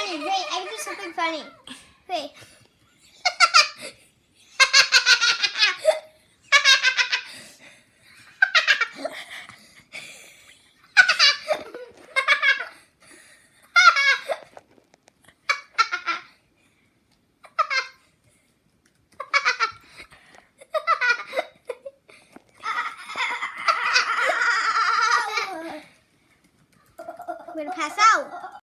funny. Wait, I can do something funny. Wait. I'm gonna pass out.